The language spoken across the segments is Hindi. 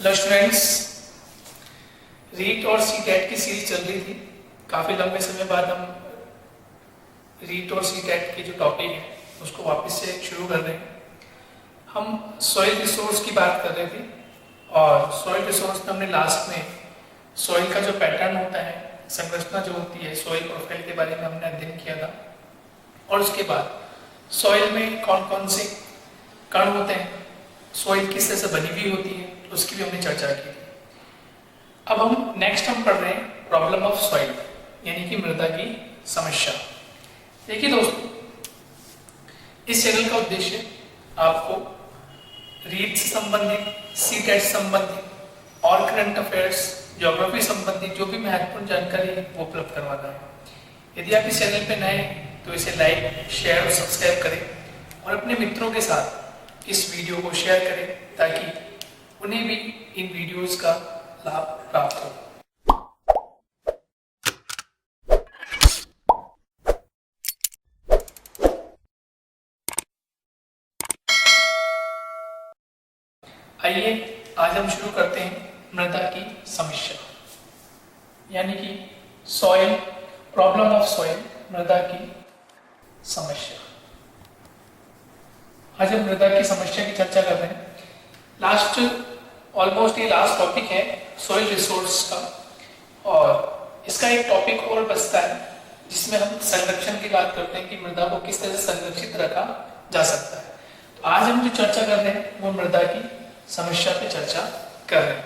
हेलो स्टूडेंट्स, रीट और सीटेट की सीरीज चल रही थी। काफ़ी लंबे समय बाद हम रीट और सीटेट के जो टॉपिक है उसको वापस से शुरू कर रहे हैं। हम सॉइल रिसोर्स की बात कर रहे थे और सॉइल रिसोर्स में हमने लास्ट में सॉइल का जो पैटर्न होता है, संरचना जो होती है, सॉइल प्रोफाइल के बारे में हमने अध्ययन किया था। और उसके बाद सॉइल में कौन कौन से कण होते हैं, सॉइल किस तरह से बनी हुई होती है, उसकी भी हमने चर्चा की। अब हम नेक्स्ट पढ़ रहे हैं प्रॉब्लम ऑफ सॉइल, यानी कि मृदा की समस्या। देखिए दोस्तों, इस चैनल का उद्देश्य आपको रीट से संबंधित, सीटेट से संबंधित और करंट अफेयर्स, ज्योग्राफी संबंधित जो भी महत्वपूर्ण जानकारी है वो उपलब्ध करवाना है। यदि आप इस चैनल पर नए हैं तो इसे लाइक, शेयर और सब्सक्राइब करें और अपने मित्रों के साथ इस वीडियो को शेयर करें ताकि उन्हें भी इन वीडियोस का लाभ प्राप्त हो। आइए आज हम शुरू करते हैं मृदा की समस्या, यानी कि सॉइल, प्रॉब्लम ऑफ सॉइल, मृदा की समस्या। आज हम मृदा की समस्या की चर्चा कर रहे हैं। ऑलमोस्ट ये लास्ट टॉपिक है सॉइल रिसोर्स का, और इसका एक टॉपिक और बचता है जिसमें हम संरक्षण की बात करते हैं कि मृदा को किस तरह से संरक्षित रखा जा सकता है। तो आज हम जो चर्चा कर रहे हैं वो मृदा की समस्या पे चर्चा कर रहे हैं।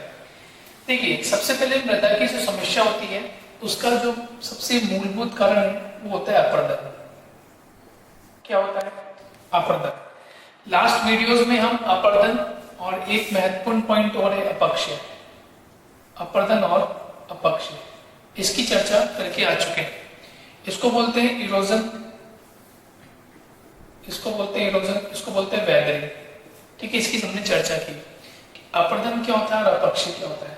देखिए, सबसे पहले मृदा की जो समस्या होती है उसका जो सबसे मूलभूत कारण है वो होता है अपर्दन। क्या होता है? अपर्दन। लास्ट वीडियोस में हम अपर्दन और एक महत्वपूर्ण पॉइंट और है अपक्षय, अपर्दन और अपक्षय, इसकी चर्चा करके आ चुके हैं। इसको बोलते हैं इरोजन, इसको बोलते हैं वेदरिंग। ठीक है, इसकी हमने चर्चा की कि अपर्दन क्या होता है और अपक्षय क्या होता है।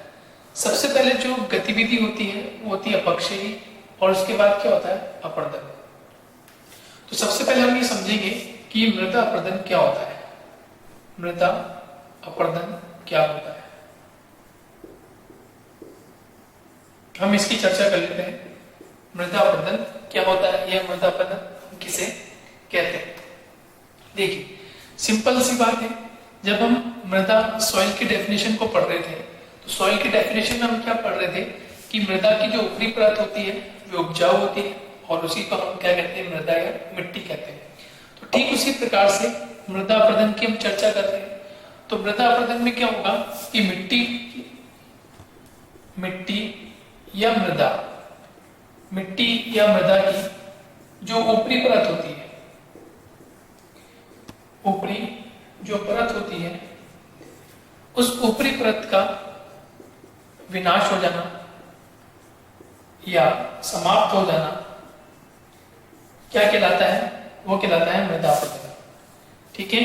सबसे पहले जो गतिविधि होती है वो होती है अपक्षयी, और उसके बाद क्या होता है? अपर्दन। तो सबसे पहले हम ये समझेंगे कि मृदा अपर्दन क्या होता है। मृदा अपर्दन क्या होता है, हम इसकी चर्चा कर लेते हैं। मृदा अपर्दन क्या होता है, यह मृदा अपर्दन किसे कहते हैं? देखिए, सिंपल सी बात है, जब हम मृदा सॉइल की डेफिनेशन को पढ़ रहे थे तो सॉइल की डेफिनेशन में हम क्या पढ़ रहे थे कि मृदा की जो ऊपरी परत होती है वो उपजाऊ होती है और उसी को हम क्या कहते हैं? मृदा या मिट्टी कहते हैं। तो ठीक उसी प्रकार से मृदा अपर्दन की हम चर्चा कर रहे हैं। तो मृदा अपर्दन में क्या होगा कि मिट्टी या मृदा की जो ऊपरी परत होती है, ऊपरी जो परत होती है, उस ऊपरी परत का विनाश हो जाना या समाप्त हो जाना क्या कहलाता है? वो कहलाता है मृदा अपर्दन। ठीक है,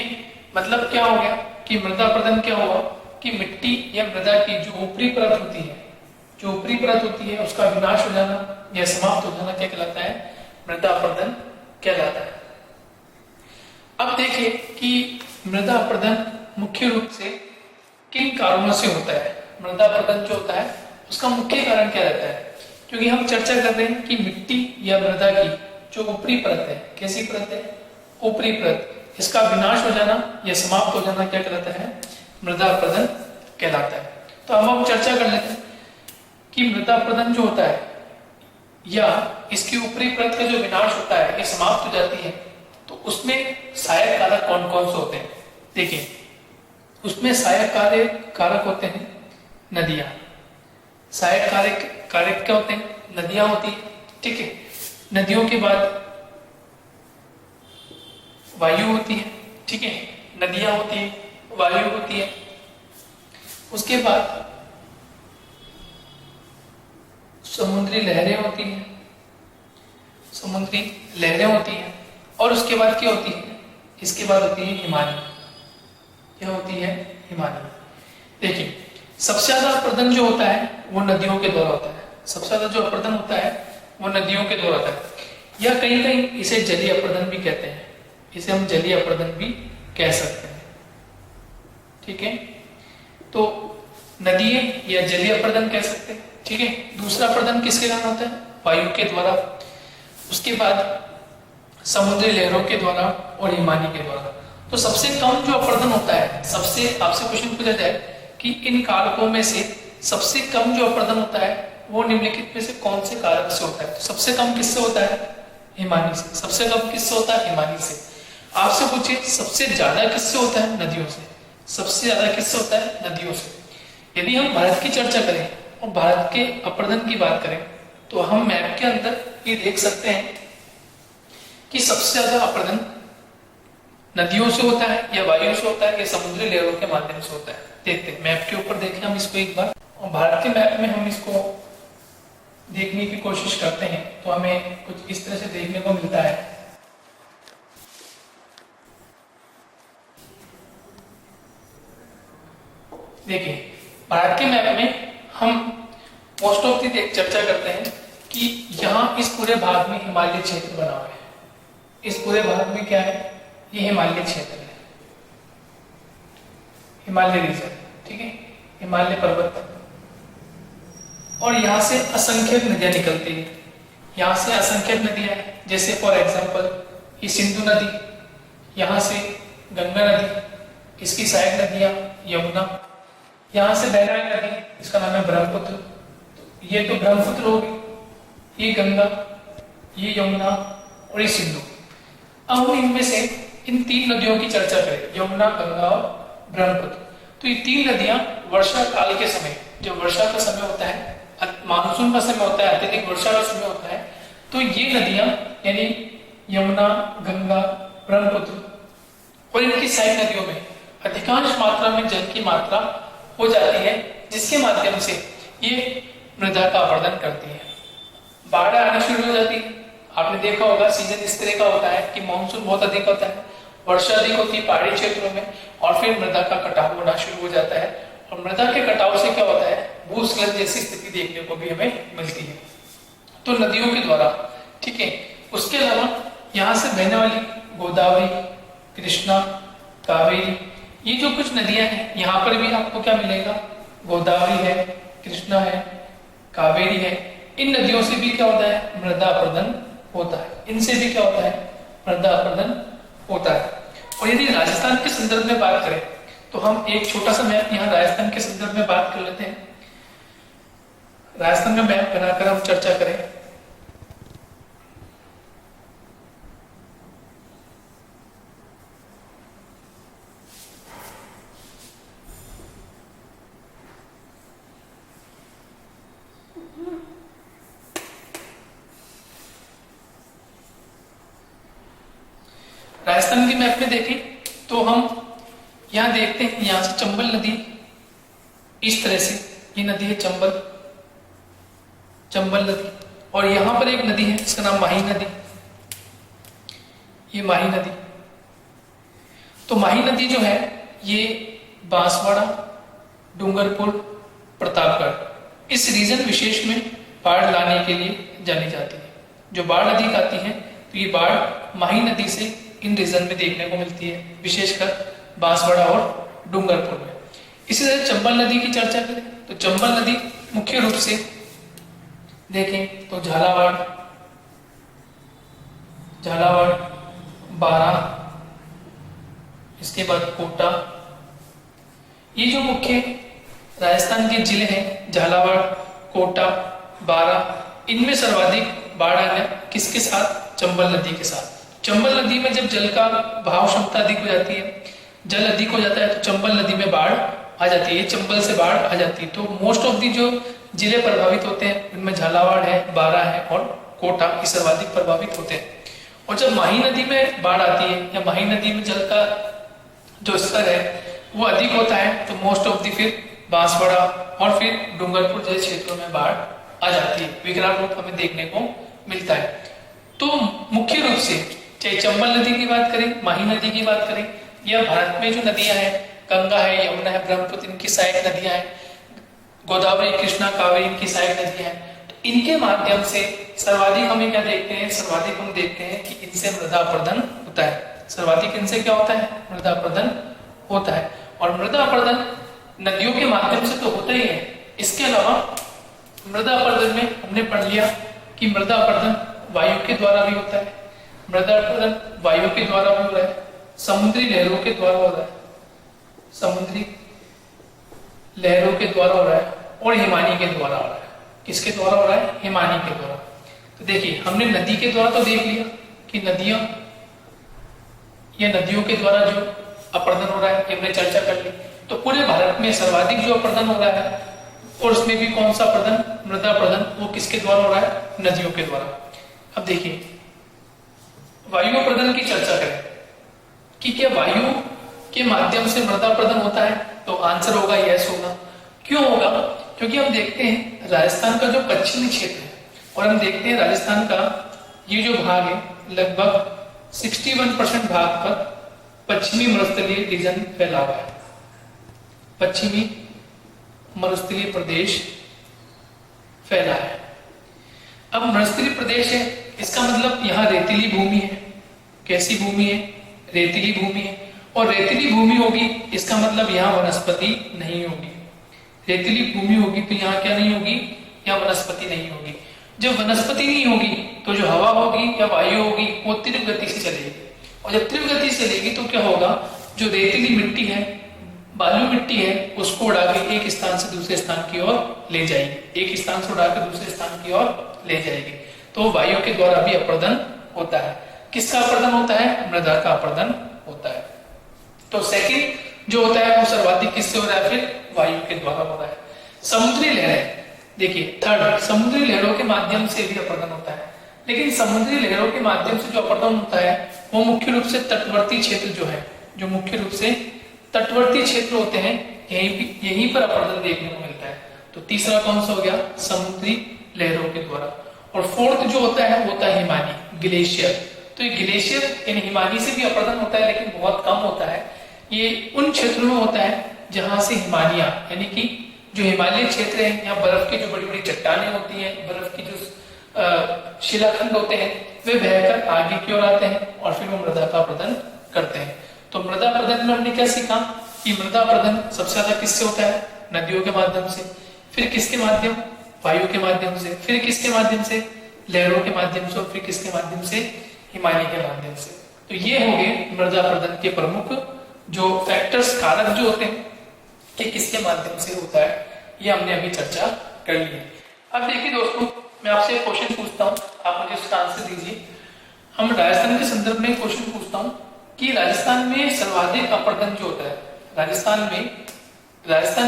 मतलब क्या हो गया कि मृदा अपर्दन क्या हुआ कि मिट्टी या मृदा की जो ऊपरी परत होती है उसका विनाश हो जाना या समाप्त हो जाना क्या कहलाता है? मृदा अपर्दन कहलाता है। अब देखिए कि मृदा अपर्दन मुख्य रूप से किन कारणों से होता है। मृदा अपर्दन जो होता है उसका मुख्य कारण क्या रहता है? क्योंकि हम चर्चा कर रहे हैं कि मिट्टी या मृदा की जो ऊपरी परत है, कैसी परत है? ऊपरी परत, इसका विनाश हो जाना या समाप्त हो जाना क्या कहलाता है? मृदा अपर्दन कहलाता है। तो अब हम चर्चा कर लेते हैं कि मृदा अपर्दन जो होता है या इसकी ऊपरी परत का जो विनाश होता है, ये समाप्त हो जाती है, तो उसमें सहायक कारक कौन कौन से होते हैं? देखिए, उसमें सहायक कारक होते हैं नदियां। सहायक कारक क्या होते हैं? नदियां होती है। ठीक है, नदियों के बाद वायु होती है। ठीक है, नदियां होती है, वायु होती है, उसके बाद समुद्री लहरें होती हैं, और उसके बाद क्या होती है? इसके बाद होती है हिमानी। क्या होती है? हिमानी। देखिए, सबसे ज्यादा अपर्दन जो होता है वो नदियों के द्वारा होता है। सबसे ज्यादा जो अपर्दन होता है वो नदियों के द्वारा होता है, या कहीं कहीं इसे जलीय अपर्दन भी कहते हैं। इसे हम जलीय अपर्दन भी कह सकते हैं। ठीक है, तो नदियां या जलीय अपर्दन कह सकते हैं। ठीक है, दूसरा अपर्दन किसके कारण होता है? वायु के द्वारा। उसके बाद समुद्री लहरों के द्वारा और हिमानी के द्वारा। तो सबसे कम जो अपर्दन होता है, सबसे आपसे क्वेश्चन पूछा जाए कि इन कारकों में से सबसे कम जो अपर्दन होता है वो निम्नलिखित में से कौन से कारक से होता है? तो सबसे कम किससे होता है? हिमानी से। सबसे कम किससे होता है? हिमानी से। आपसे पूछे सबसे ज्यादा किससे होता है? नदियों से। सबसे ज्यादा किससे होता है? नदियों से। यदि हम भारत की चर्चा करें और भारत के अपर्दन की बात करें तो हम मैप के अंदर ये देख सकते हैं कि सबसे ज्यादा अपर्दन नदियों से होता है या वायु से होता है या समुद्री लहरों के माध्यम से होता है। देखते हैं मैप के ऊपर, देखें हम इसको एक बार, और भारत के मैप में हम इसको देखने की कोशिश करते हैं तो हमें कुछ इस तरह से देखने को मिलता है। देखिए भारत के मैप में हम मोस्ट ऑफ दी चर्चा करते हैं कि यहाँ इस पूरे भाग में हिमालय क्षेत्र बना हुआ है। इस पूरे भाग में क्या है? ये हिमालय क्षेत्र है, हिमालय रीजन। ठीक है, हिमालय पर्वत। और यहाँ से असंख्यक नदियां निकलती है। यहाँ से असंख्यक नदियां, जैसे फॉर एग्जांपल ये सिंधु नदी, यहाँ से गंगा नदी, इसकी सहायक नदियां यमुना, यहाँ से बह रही नदी, इसका नाम है ब्रह्मपुत्र। तो ये तो ब्रह्मपुत्र होगी, ये गंगा, ये यमुना और ये सिंधु। अब हम इनमें से इन तीन नदियों की चर्चा करें, यमुना, गंगा और ब्रह्मपुत्र। तो ये तीन नदियां वर्षा काल के समय, जब वर्षा का समय होता है, मानसून का समय होता है, अत्यधिक वर्षा का समय होता है, तो ये नदियां यानी यमुना, गंगा, ब्रह्मपुत्र और इनकी सहायक नदियों में अधिकांश मात्रा में जल की मात्रा हो जाती है, जिसके माध्यम से ये मृदा का अपर्दन करती है। बाढ़ आना शुरू हो जाती है। आपने देखा होगा सीजन इस तरह का होता है कि मानसून बहुत अधिक होता है, वर्षा अधिक होती है पहाड़ी क्षेत्रों में, और फिर मृदा का कटाव होना शुरू हो जाता है। और मृदा के कटाव से क्या होता है? भूस्खलन जैसी स्थिति देखने को भी हमें मिलती है। तो नदियों के द्वारा, ठीक है। उसके अलावा यहाँ से बहने वाली गोदावरी, कृष्णा, कावेरी, ये जो कुछ नदियां हैं, यहाँ पर भी आपको क्या मिलेगा? गोदावरी है, कृष्णा है, कावेरी है। इन नदियों से भी क्या होता है? मृदा अपर्दन होता है। इनसे भी क्या होता है? मृदा अपर्दन होता है। और यदि राजस्थान के संदर्भ में बात करें तो हम एक छोटा सा मैप यहाँ राजस्थान के संदर्भ में बात कर लेते हैं। राजस्थान का मैप बनाकर हम चर्चा करें। राजस्थान के मैप में देखें तो हम यहां देखते हैं, यहां से चंबल नदी इस तरह से, ये नदी है चंबल, चंबल नदी। और यहां पर एक नदी है, इसका नाम माही नदी, ये माही नदी। तो माही नदी जो है ये बांसवाड़ा, डूंगरपुर, प्रतापगढ़ इस रीजन विशेष में बाढ़ लाने के लिए जानी जाती है। जो बाढ़ अधिक आती है तो ये बाढ़ माही नदी से इन रीजन में देखने को मिलती है, विशेषकर बांसवाड़ा और डूंगरपुर में। इसी तरह चंबल नदी की चर्चा करें तो चंबल नदी मुख्य रूप से देखें तो झालावाड़, झालावाड़, बारा, इसके बाद कोटा, ये जो मुख्य राजस्थान के जिले हैं झालावाड़, कोटा, बारा, इनमें सर्वाधिक बाढ़ आना किसके साथ? चंबल नदी के साथ। चंबल नदी में जब जल का बहाव क्षमता अधिक हो जाती है, जल अधिक हो जाता है, तो चंबल नदी में बाढ़ आ जाती है, चंबल से बाढ़ आ जाती है। तो मोस्ट ऑफ दी जो जिले प्रभावित होते हैं उनमें झालावाड़ है, बारा है और कोटा ये सर्वाधिक प्रभावित होते हैं। और जब माही नदी में बाढ़ आती है या माही नदी में जल का जो स्तर है वो अधिक होता है तो मोस्ट ऑफ दी फिर बांसवाड़ा और फिर डूंगरपुर जैसे क्षेत्रों में बाढ़ आ जाती है, विकराल रूप हमें देखने को मिलता है। तो मुख्य रूप से चाहे चंबल नदी की बात करें, माही नदी की बात करें, या भारत में जो नदियां हैं, गंगा है, यमुना है, ब्रह्मपुत्र, इनकी सहायक नदियां हैं, गोदावरी, कृष्णा, कावेरी इनकी सहायक नदियां हैं, तो इनके माध्यम से सर्वाधिक हमें क्या देखते हैं? सर्वाधिक हम देखते हैं कि इनसे मृदा अपर्दन होता है। सर्वाधिक इनसे क्या होता है? मृदा अपर्दन होता है। और मृदा अपर्दन नदियों के माध्यम से तो होता ही है। इसके अलावा मृदा अपरदन में हमने पढ़ लिया कि मृदा अपरदन वायु के द्वारा भी होता है, मृदा अपरदन वायु के द्वारा भी हो रहा है, समुद्री लहरों के द्वारा हो रहा है, समुद्री लहरों के द्वारा हो रहा है, और हिमानी के द्वारा हो रहा है। किसके द्वारा हो रहा है? हिमानी के द्वारा। तो देखिए हमने नदी के द्वारा तो देख लिया कि नदियां या नदियों के द्वारा जो अपरदन हो रहा है, हमने चर्चा कर ली। तो पूरे भारत में सर्वाधिक जो अपरदन हो रहा है, और उसमें भी कौन सा अपरदन? मृदा अपरदन। वो किसके द्वारा हो रहा है? नदियों के द्वारा। अब देखिए वायु अपरदन की चर्चा करें कि क्या वायु के माध्यम से मृदा अपरदन होता है? तो आंसर होगा यस होगा। क्यों होगा? क्योंकि हम देखते हैं राजस्थान का जो पश्चिमी क्षेत्र है, और हम देखते हैं राजस्थान का ये जो भाग है लगभग 61% भाग पर पश्चिमी मरुस्थलीय रीजन फैला हुआ है। पश्चिमी मरुस्थलीय प्रदेश फैला है। अब मरुस्थलीय प्रदेश है, इसका मतलब यहाँ रेतीली भूमि है। कैसी भूमि है? रेतीली भूमि है। और रेतीली भूमि होगी इसका मतलब यहाँ वनस्पति नहीं होगी। रेतीली भूमि होगी तो यहाँ क्या नहीं होगी? यहाँ वनस्पति नहीं होगी। जब वनस्पति नहीं होगी तो जो हवा होगी या वायु होगी वो तीव्र गति से चलेगी, और जब तीव्र गति से चलेगी तो क्या होगा? जो रेतीली मिट्टी है, बालू मिट्टी है, उसको उड़ा के एक स्थान से दूसरे स्थान की ओर ले जाएगी, एक स्थान से उड़ा के दूसरे स्थान की ओर ले जाएगी। तो वायु के द्वारा भी अपरदन होता है। किसका अपरदन होता है? मृदा का अपरदन होता है। तो सेकंड जो होता है वो सर्वाधिक किससे हो रहा है? फिर वायु के द्वारा हो रहा है। समुद्री लहरें, देखिए थर्ड, समुद्री लहरों के माध्यम से भी अपरदन होता है। लेकिन समुद्री लहरों के माध्यम से जो अपरदन होता है वो मुख्य रूप से तटवर्ती क्षेत्र जो है, जो मुख्य रूप से तटवर्ती क्षेत्र होते हैं, यहीं पर अपरदन देखने को मिलता है। तो तीसरा कौन सा हो गया? समुद्री लहरों के द्वारा। और फोर्थ जो होता है वो होता है हिमानी, ग्लेशियर। तो ये ग्लेशियर यानी हिमानी से भी अपरदन होता है, लेकिन बहुत कम होता है। ये उन क्षेत्रों में होता है जहां से हिमानिया यानी कि जो हिमालय क्षेत्र है, यहाँ बर्फ की जो बड़ी बड़ी चट्टानें होती हैं, बर्फ की जो शिलाखंड होते हैं, वे बहकर आगे की ओर आते हैं और फिर वो मृदा का अपरदन करते हैं। तो मृदा अपरदन में हमने क्या सीखा कि मृदा अपरदन सबसे ज्यादा किससे होता है? नदियों के माध्यम से। फिर किसके माध्यम? वायु के माध्यम से। फिर किसके माध्यम से? लहरों के माध्यम से। और फिर किसके माध्यम से? हिमानी के माध्यम से। तो ये हो गए मृदा अपरदन के प्रमुख जो फैक्टर्स, कारक जो होते हैं कि किसके माध्यम से होता है, ये हमने अभी चर्चा कर ली है। अब देखिए दोस्तों, मैं आपसे एक क्वेश्चन पूछता हूँ, आप मुझे उसका आंसर दीजिए। हम राजस्थान के संदर्भ में क्वेश्चन पूछता हूँ कि राजस्थान में सर्वाधिक अपरदन जो होता है, राजस्थान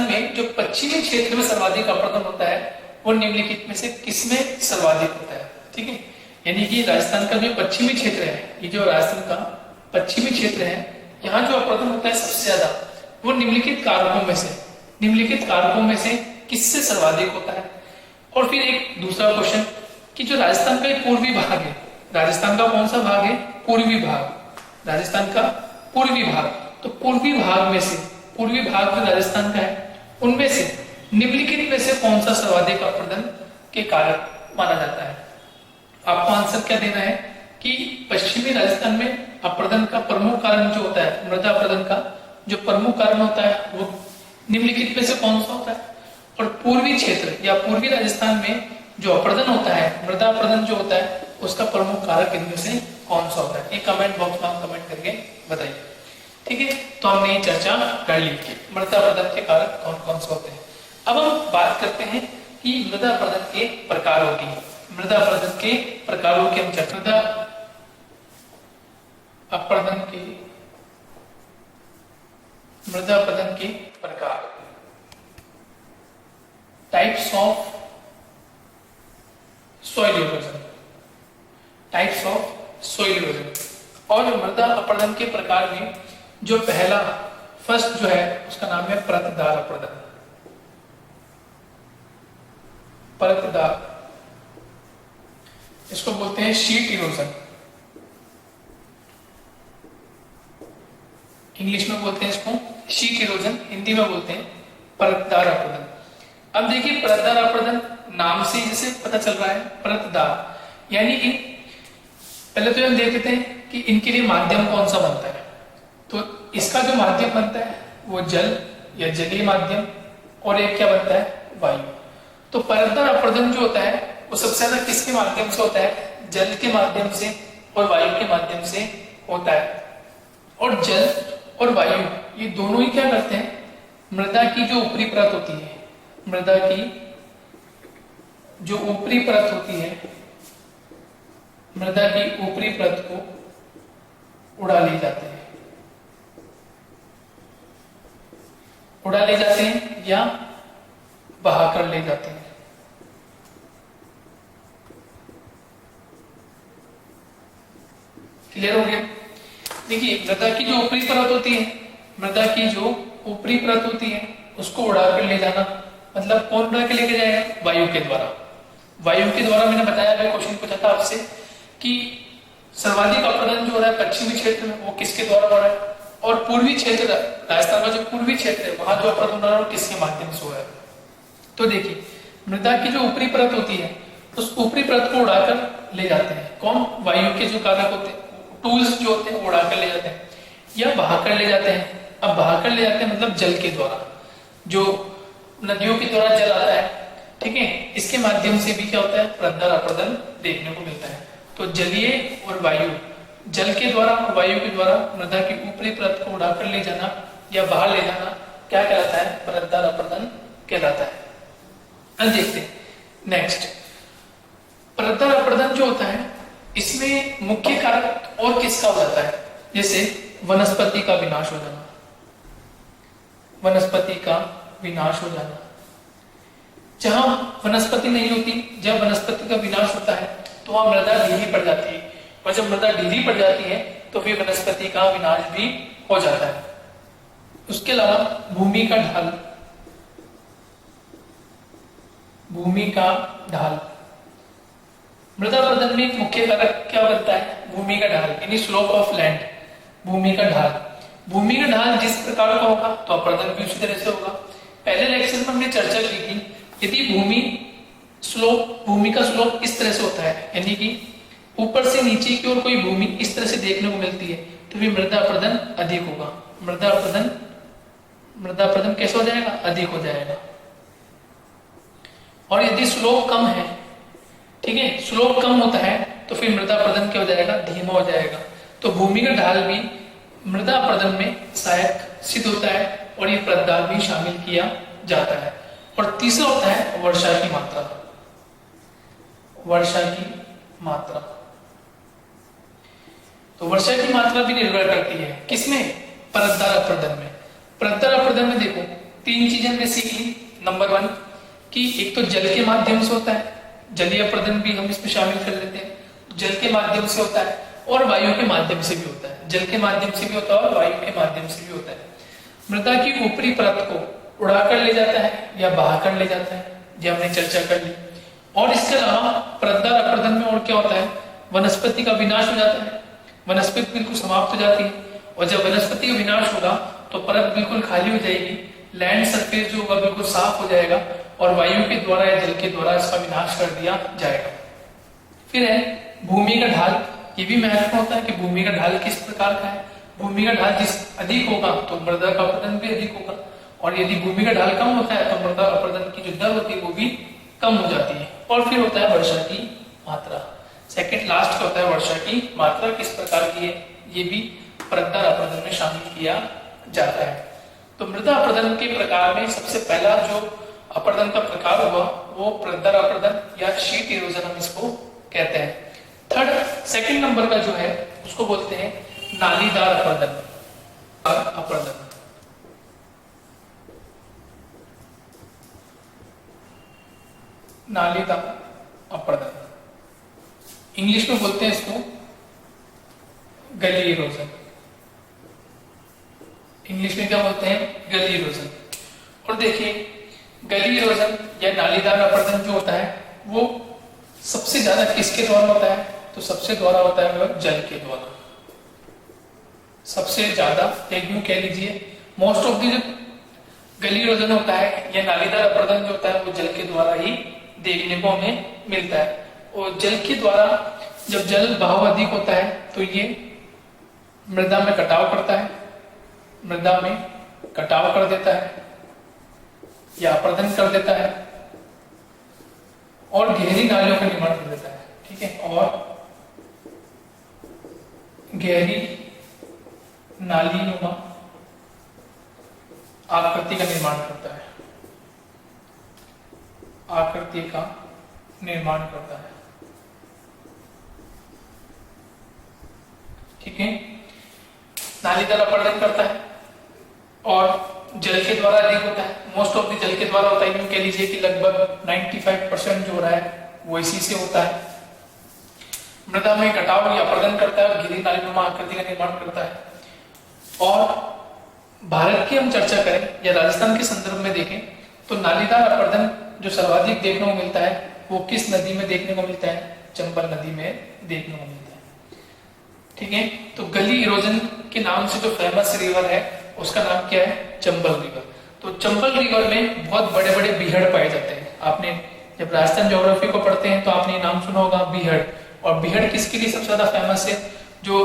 में जो पश्चिमी क्षेत्र में सर्वाधिक अपरदन होता है वो निम्नलिखित में से किसमें सर्वाधिक होता है? ठीक है, यानी कि राजस्थान का जो पश्चिमी क्षेत्र है, ये जो राजस्थान का पश्चिमी क्षेत्र है, यहाँ जो अपरदन होता है सबसे ज्यादा, वो निम्नलिखित कारकों में से किससे सर्वाधिक होता है? और फिर एक दूसरा क्वेश्चन कि जो राजस्थान का एक पूर्वी भाग है, राजस्थान का कौन सा भाग है? पूर्वी भाग। राजस्थान का पूर्वी भाग। तो पूर्वी भाग जो राजस्थान का है, उनमें से निम्नलिखित में से कौन सा सर्वाधिक अपरदन के कारक माना जाता है? आपको आंसर क्या देना है कि पश्चिमी राजस्थान में अपरदन का प्रमुख कारण जो होता है, मृदा अपरदन का जो प्रमुख कारण होता है वो निम्नलिखित में से कौन सा होता है? और पूर्वी क्षेत्र या पूर्वी राजस्थान में जो अपरदन होता है, मृदा अपरदन जो होता है, उसका प्रमुख कारक इनमें से कौन सा होता है? एक कमेंट बॉक्स में आप कमेंट करके बताइए। ठीक है, तो हमने ये चर्चा कर ली मृदा अपरदन के कारक कौन कौन से होते हैं। अब हम बात करते हैं कि मृदा अपरदन के प्रकारों की। मृदा अपरदन के प्रकारों की हम चर्चा, मृदा अपरदन के प्रकार, टाइप्स ऑफ सॉइल इरोजन, और मृदा अपरदन के प्रकार में जो पहला फर्स्ट जो है उसका नाम है परतदार अपरदन। परतदार, इसको बोलते हैं शीट इरोजन, इंग्लिश में बोलते हैं इसको शीट इरोजन, हिंदी में बोलते हैं परतदार अपरदन। अब देखिए परतदार अपरदन नाम से जैसे पता चल रहा है, परतदार यानी कि पहले तो हम देख लेते हैं कि इनके लिए माध्यम कौन सा बनता है। तो इसका जो माध्यम बनता है वो जल या जलीय माध्यम, और एक क्या बनता है, वायु। तो परतदार अपरदन जो होता है वो सबसे ज्यादा किसके माध्यम से होता है, जल के माध्यम से और वायु के माध्यम से होता है। और जल और वायु ये दोनों ही क्या करते हैं, मृदा की जो ऊपरी परत होती है, मृदा की जो ऊपरी परत होती है, मृदा की ऊपरी परत को उड़ा ले जाते हैं, उड़ा ले जाते हैं या बहा कर ले जाते हैं। क्लियर हो गया? देखिए मृदा की जो ऊपरी परत होती है, मृदा की जो ऊपरी परत होती है उसको उड़ा कर ले जाना, मतलब कौन उड़ा के लेके जाएगा, वायु के द्वारा। वायु के द्वारा मैंने बताया, मैं क्वेश्चन पूछा था आपसे कि सर्वाधिक अपरदन जो हो रहा है पश्चिमी क्षेत्र में, वो किसके द्वारा हो रहा है, और पूर्वी क्षेत्र, राजस्थान का जो पूर्वी क्षेत्र है वहां जो अपरदन हो रहा है वो किसके माध्यम से हो रहा है। तो देखिए मृदा की जो ऊपरी परत होती है उस ऊपरी परत को उड़ाकर ले जाते हैं कौन, वायु के जो कारक होते हैं, टूल्स जो होते हैं उड़ाकर ले जाते हैं या बहाकर ले जाते हैं। अब बहाकर ले जाते हैं मतलब जल के द्वारा, जो नदियों के द्वारा जल आता है, ठीक है, इसके माध्यम से भी क्या होता है, परतदार अपरदन देखने को मिलता है। तो जलीय और वायु, जल के द्वारा और वायु के द्वारा मृदा की ऊपरी परत को उड़ाकर ले जाना या बाहर ले जाना क्या कहलाता है, परतदार अपरदन कहलाता है। अब देखते हैं नेक्स्ट, परतदार अपरदन जो होता है इसमें मुख्य कारक और किसका हो जाता है, जैसे वनस्पति का विनाश हो जाना, वनस्पति का विनाश हो जाना। जहां वनस्पति नहीं होती, जब वनस्पति का विनाश होता है तो वहां मृदा ढीली पड़ जाती है, और जब मृदा ढीली पड़ जाती है तो फिर वनस्पति का विनाश भी हो जाता है। उसके अलावा भूमि का ढाल, भूमि का ढाल, मृदा अपरदन में मुख्य कारक क्या बनता है, भूमि का ढाल, यानी स्लोप ऑफ लैंड, भूमि का ढाल। भूमि का ढाल जिस प्रकार का होगा तो अपरदन भी उसी तरह से होगा। पहले लेक्चर में हमने चर्चा की थी, यदि भूमि का स्लोप इस तरह से होता है, यानी कि ऊपर से नीचे की ओर कोई भूमि इस तरह से देखने को मिलती है, तो फिर मृदा अपरदन अधिक होगा, मृदा अपरदन कैसे हो जाएगा, अधिक हो जाएगा। और यदि स्लोप कम है, ठीक है, स्लोप कम होता है तो फिर मृदा अपरदन क्या हो जाएगा, धीमा हो जाएगा। तो भूमि का ढाल भी मृदा अपरदन में सहायक सिद्ध होता है और ये परतदार भी शामिल किया जाता है। और तीसरा होता है वर्षा की मात्रा, वर्षा की मात्रा। तो वर्षा की मात्रा भी निर्भर करती है किसमें, परतदार अपरदन में। परतदार अपरदन में देखो तीन चीजें हमने सीख ली। नंबर 1 कि एक तो जल के माध्यम से होता है, जलीय अपरदन भी हम इसमें शामिल कर लेते हैं, जल के माध्यम से होता है और वायु के माध्यम से भी होता है, जल के माध्यम से भी होता है और वायु के माध्यम से भी होता है। मृदा की ऊपरी परत को उड़ाकर ले जाता है या बहाकर ले जाता है, ये हमने चर्चा कर ली। और इसके अलावा परतदार अपरदन में और क्या होता है, वनस्पति का विनाश हो जाता है, वनस्पति बिल्कुल समाप्त हो जाती है, और जब वनस्पति का विनाश होगा तो परत बिल्कुल खाली हो जाएगी, लैंड सरफेस जो होगा बिल्कुल साफ हो जाएगा और वायु के द्वारा या जल के द्वारा इसका विनाश कर दिया जाएगा। फिर है भूमि का ढाल, ये भी महत्वपूर्ण होता है कि भूमि का ढाल किस प्रकार का है। भूमि का ढाल जिस अधिक होगा तो मृदा का अपरदन भी अधिक होगा, और यदि भूमि का ढाल कम होता है तो मृदा अपरदन की जो दर होती है वो भी कम हो जाती है। और फिर होता है वर्षा की मात्रा, सेकंड लास्ट का होता है वर्षा की मात्रा किस प्रकार की है, ये भी परतदार अपरदन में शामिल किया जाता है। तो मृदा अपरदन के प्रकार में सबसे पहला जो अपरदन का प्रकार हुआ वो परतदार अपरदन या शीट इरोजन हम इसको कहते हैं। सेकंड नंबर का जो है उसको बोलते हैं नालीदार अपरदन, अपरदन। नालीदार अपरदन, इंग्लिश में बोलते हैं इसको गली इरोजन, इंग्लिश में क्या बोलते हैं, गली इरोजन। और देखिए गली इरोजन या नालीदार अपरदन जो होता है वो सबसे ज्यादा किसके द्वारा होता है, तो सबसे द्वारा होता है मतलब जल के द्वारा, सबसे ज्यादा एक यूं कह लीजिए मोस्ट ऑफ द गली इरोजन होता है या नालीदार अपरदन जो होता है वो जल के द्वारा ही देखने को हमें मिलता है। और जल के द्वारा जब जल बहाव अधिक होता है तो ये मृदा में कटाव करता है, मृदा में कटाव कर देता है या अपर्दन कर देता है और गहरी नालियों का निर्माण कर देता है। ठीक है, और गहरी नालीनुमा आकृति का निर्माण करता है, आकृति का निर्माण करता है। ठीक है, नालीदार अपर्दन करता है और जल के द्वारा अधिक होता है। मोस्ट ऑफ द जल के द्वारा होता है, यूं कह लीजिए कि लगभग 95% जो हो रहा है वो इसी से होता है। मृदा में कटाव या अपर्दन करता है, गिरी नालीनुमा आकृति का निर्माण करता है। और भारत की हम चर्चा करें या राजस्थान के संदर्भ में देखें तो नालीदार अपर्दन जो सर्वाधिक देखने को मिलता है वो किस नदी में देखने को मिलता है? चंबल नदी में देखने को मिलता है। ठीक है, तो गली इरोजन के नाम से जो फेमस रिवर है उसका नाम क्या है? चंबल रिवर। तो चंबल रिवर में बहुत बड़े बड़े बीहड़ पाए जाते हैं। आपने जब राजस्थान ज्योग्राफी को पढ़ते हैं तो आपने नाम सुना होगा बीहड़। और बीहड़ किसके लिए सबसे ज्यादा फेमस है? जो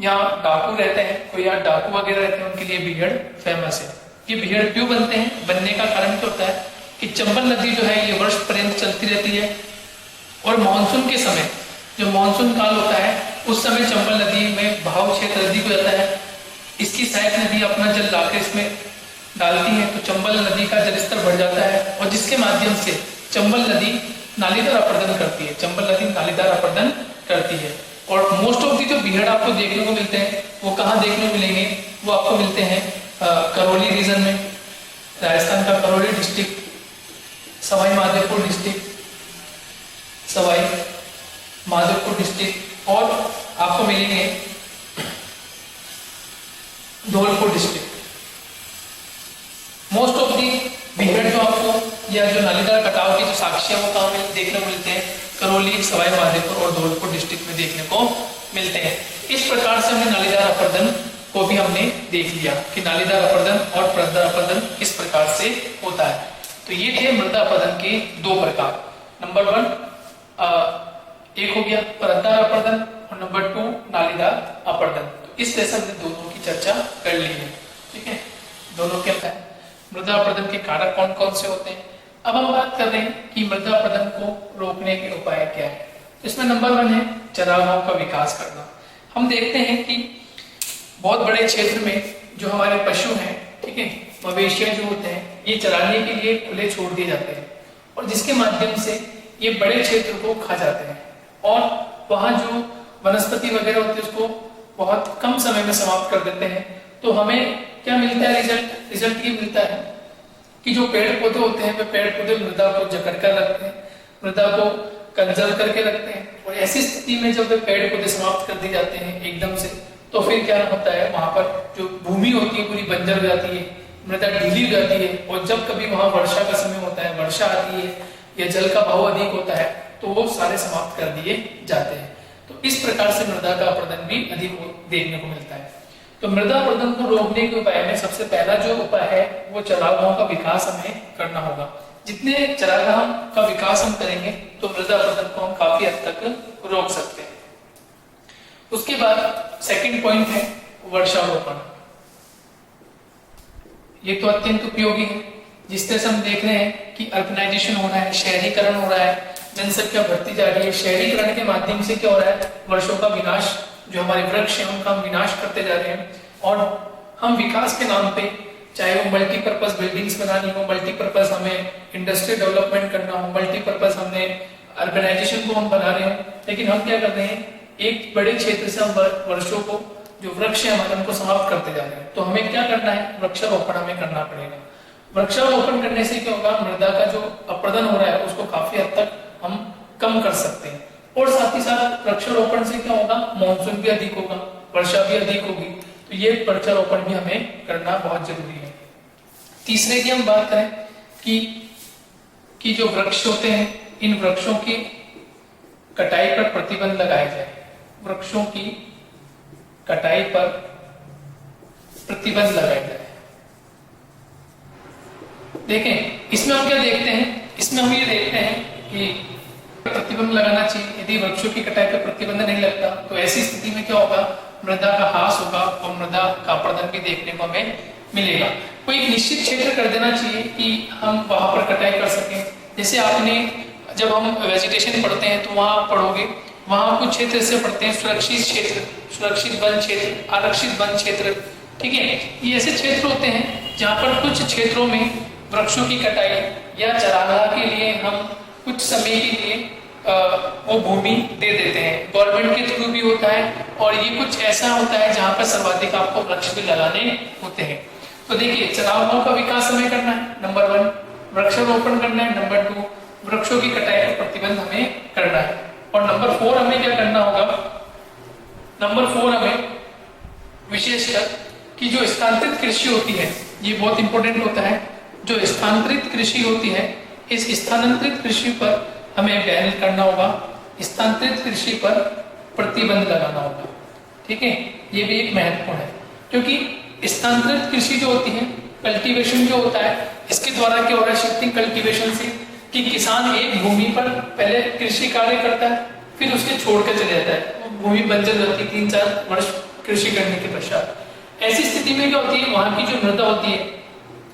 यहाँ डाकू रहते हैं, कोई यहाँ डाकू वगैरह रहते हैं, उनके लिए बीहड़ फेमस है। ये बीहड़ क्यों बनते हैं? बनने का कारण क्या होता है कि चंबल नदी जो है ये वर्ष पर्यंत चलती रहती है और मानसून के समय, जो मानसून काल होता है उस समय चंबल नदी में बहाव क्षेत्र अधिक हो जाता है। इसकी सहायक नदी अपना जल लाकर इसमें डालती है तो चंबल नदी का जलस्तर बढ़ जाता है और जिसके माध्यम से चंबल नदी नालीदार अपर्दन करती है। चंबल नदी नालीदार अपर्दन करती है। और मोस्ट ऑफ दी जो बीहड़ आपको देखने को मिलते हैं वो कहाँ देखने को मिलेंगे? वो आपको मिलते हैं करौली रीजन में, राजस्थान का Karauli district, Sawai Madhopur district, Sawai Madhopur district, और आपको मिलेंगे Dholpur district. Most of the बीहड़ जो आपको या जो नालीदार कटाव की जो साक्ष्य है वो कहाँ देखने को मिलते हैं? करौली, सवाई माधोपुर और धौलपुर डिस्ट्रिक्ट में देखने को मिलते हैं। इस प्रकार से हमने नालीदार अपर्दन को भी हमने देख लिया कि नालीदार अपर्दन और परतदार अपर्दन किस प्रकार से होता है। तो ये थे मृदा अपर्दन के दो प्रकार। नंबर 1 एक हो गया परतदार अपर्दन और नंबर 2 नालीदार अपर्दन। तो इस तरह से हमने दोनों की चर्चा कर ली है। ठीक है, दोनों क्या है? मृदा अपर्दन के कारक कौन कौन से होते हैं। अब हम बात कर रहे हैं कि मृदा अपर्दन को रोकने के उपाय क्या है। इसमें नंबर 1 है चरागाहों का विकास करना। हम देखते हैं कि बहुत बड़े क्षेत्र में जो हमारे पशु हैं, ठीक है, मवेशियां जो होते हैं, ये चराने के लिए खुले छोड़ दिए जाते हैं और जिसके माध्यम से ये बड़े क्षेत्र को खा जाते हैं और वहां जो वनस्पति वगैरह होती है उसको बहुत कम समय में समाप्त कर देते हैं। तो हमें क्या मिलता है? रिजल्ट ये मिलता है कि जो पेड़ पौधे होते हैं वे पेड़ पौधे मृदा को जकड़ कर रखते हैं, मृदा को कंजर्व करके रखते हैं। और ऐसी स्थिति में जब वे पेड़ पौधे समाप्त कर दिए जाते हैं एकदम से, तो फिर क्या होता है? वहां पर जो भूमि होती है पूरी बंजर हो जाती है, मृदा ढीली हो जाती है और जब कभी वहां वर्षा का समय होता है, वर्षा आती है या जल का बहाव अधिक होता है तो वो सारे समाप्त कर दिए जाते हैं। तो इस प्रकार से मृदा का अपर्दन भी अधिक देखने को मिलता है। तो मृदा अपर्दन को रोकने के उपाय में सबसे पहला जो उपाय है वो चरागाहों का विकास हमें करना होगा। जितने चरागाह का विकास हम करेंगे तो मृदा अपर्दन को हम काफी हद तक रोक सकते हैं। उसके बाद सेकंड पॉइंट है वर्षारोपण। ये तो अत्यंत उपयोगी है। जिस तरह से हम देख रहे हैं कि अर्बनाइजेशन हो रहा है, शहरीकरण हो रहा है, जनसंख्या बढ़ती जा रही है, शहरीकरण के माध्यम से क्या हो रहा है? वर्षों का विनाश, जो हमारे वृक्ष हैं उनका हम विनाश करते जा रहे हैं और हम विकास के नाम पे, चाहे वो मल्टीपर्पज बिल्डिंग्स बनानी हो, मल्टीपर्पज हमें इंडस्ट्रियल डेवलपमेंट करना हो, मल्टीपर्पज हमने अर्बनाइजेशन को हम बना रहे हैं, लेकिन हम क्या कर रहे हैं? एक बड़े क्षेत्र से हम वर्षों को जो वृक्ष है हमारे उनको समाप्त करते जा रहे हैं। तो हमें क्या करना है? वृक्षारोपण हमें करना पड़ेगा। वृक्षारोपण करने से क्या होगा? मृदा का जो अपर्दन हो रहा है उसको काफी हद तक हम कम कर सकते हैं और साथ ही साथ वृक्षारोपण से क्या होगा? मानसून भी अधिक होगा, वर्षा भी अधिक होगी। तो ये वृक्षारोपण भी हमें करना बहुत जरूरी है। तीसरे की हम बात करें कि जो वृक्ष होते हैं, इन वृक्षों की कटाई पर प्रतिबंध लगाया जाए। वृक्षों की कटाई पर प्रतिबंध लगाया जाए। देखें, इसमें हम क्या देखते हैं? इसमें हम ये देखते हैं कि प्रतिबंध लगाना चाहिए। यदि वृक्षों की कटाई पर प्रतिबंध नहीं लगता तो ऐसी स्थिति में क्या होगा? मृदा का ह्रास होगा और मृदा का अपर्दन भी देखने को हमें मिलेगा। कोई एक निश्चित क्षेत्र कर देना चाहिए कि हम वहां पर कटाई कर सकें। जैसे आपने जब हम वेजिटेशन पढ़ते हैं तो वहां पढ़ोगे, वहां कुछ क्षेत्र से पढ़ते हैं, सुरक्षित क्षेत्र, सुरक्षित वन क्षेत्र, आरक्षित वन क्षेत्र, ठीक है। ये ऐसे क्षेत्र होते हैं जहाँ पर कुछ क्षेत्रों में वृक्षों की कटाई या चरागाह के लिए हम कुछ समय के लिए वो भूमि दे देते हैं, गवर्नमेंट के थ्रू भी होता है, और ये कुछ ऐसा होता है जहाँ पर सर्वाधिक आपको वृक्ष भी लगाने होते हैं। तो देखिए, चरागाहों का विकास हमें करना है, नंबर 1, वृक्षारोपण करना है, नंबर 2, वृक्षों की कटाई पर प्रतिबंध हमें करना है, और नंबर 4 हमें क्या करना होगा, नंबर 4 हमें विशेषकर कि जो स्थानांतरित कृषि होती है, ये बहुत इंपॉर्टेंट होता है, जो स्थानांतरित कृषि होती है, इस स्थानांतरित कृषि पर हमें बैन करना होगा, स्थानांतरित कृषि पर प्रतिबंध लगाना होगा, ठीक है। ये भी एक महत्वपूर्ण है, क्योंकि स्थानांतरित कृषि जो होती है, कल्टीवेशन जो होता है, इसके द्वारा क्या हो रहा है, शिफ्टिंग कल्टीवेशन से, कि किसान एक भूमि पर पहले कृषि कार्य करता है, फिर उसके छोड़ कर चले जाता है, वो भूमि बंजर रहती है 3-4 वर्ष कृषि करने के पश्चात। ऐसी स्थिति में क्या होती है, वहां की जो मृदा होती है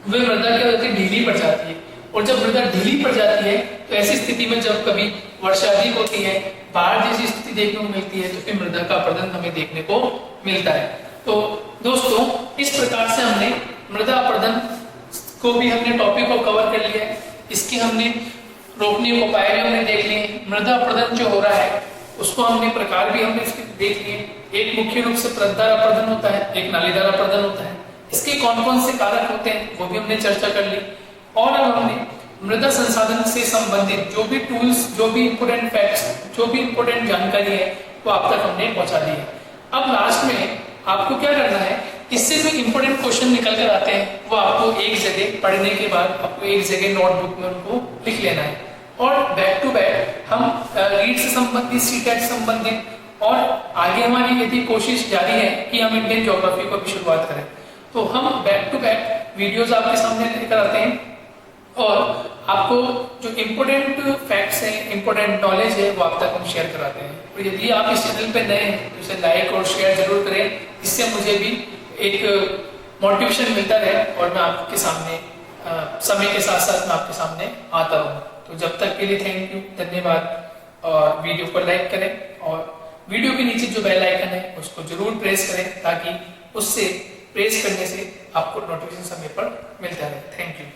वह मृदा क्या होती है, ढीली पड़ जाती है, और जब मृदा ढीली पड़ जाती है तो ऐसी स्थिति में जब कभी वर्षा अधिक होती है, बाढ़ जैसी स्थिति देखने को मिलती है, तो फिर मृदा का अपरदन हमें देखने को मिलता है। तो दोस्तों, इस प्रकार से हमने मृदा अपरदन को भी हमने टॉपिक को कवर कर लिया है, इसके हमने रोकने के उपाय भी हमने देख लिए, मृदा अपरदन जो हो रहा है उसको हमने प्रकार भी हमने इसके देख लिए। एक मुख्य रूप से परतदार अपरदन होता है, एक नालीदार अपरदन होता है, इसके कौन कौन से कारक होते हैं वो भी हमने चर्चा कर ली, और अब हमने मृदा संसाधन से संबंधित जो भी टूल्स, जो भी इंपोर्टेंट फैक्ट्स, जो भी इंपोर्टेंट जानकारी है वो आप तक हमने पहुंचा दी है। अब लास्ट में आपको क्या करना है, इससे जो इंपोर्टेंट क्वेश्चन निकल कर आते हैं वो आपको एक जगह पढ़ने के बाद आपको एक जगह नोटबुक में उनको लिख लेना है, और बैक टू बैक हम रीड से संबंधित, सीटेट से संबंधित, और आगे हमारी यदि कोशिश जारी है कि हम इंडियन ज्योग्राफी को भी शुरुआत करें, तो हम बैक टू बैक वीडियोस आपके सामने लेकर आते हैं, और आपको जो इम्पोर्टेंट फैक्ट्स हैं, इम्पोर्टेंट नॉलेज है, वो आप तक हम शेयर कराते हैं। और यदि आप इस चैनल पे नए हैं तो इसे लाइक और शेयर जरूर करें, इससे मुझे भी एक मोटिवेशन मिलता रहे और मैं आपके सामने समय के साथ साथ मैं आपके सामने आता रहूं। तो जब तक के लिए थैंक यू, धन्यवाद, और वीडियो को लाइक करें, और वीडियो के नीचे जो बेल आइकन है उसको जरूर प्रेस करें, ताकि उससे प्रेस करने से आपको नोटिफिकेशन समय पर मिलता रहे। Thank you.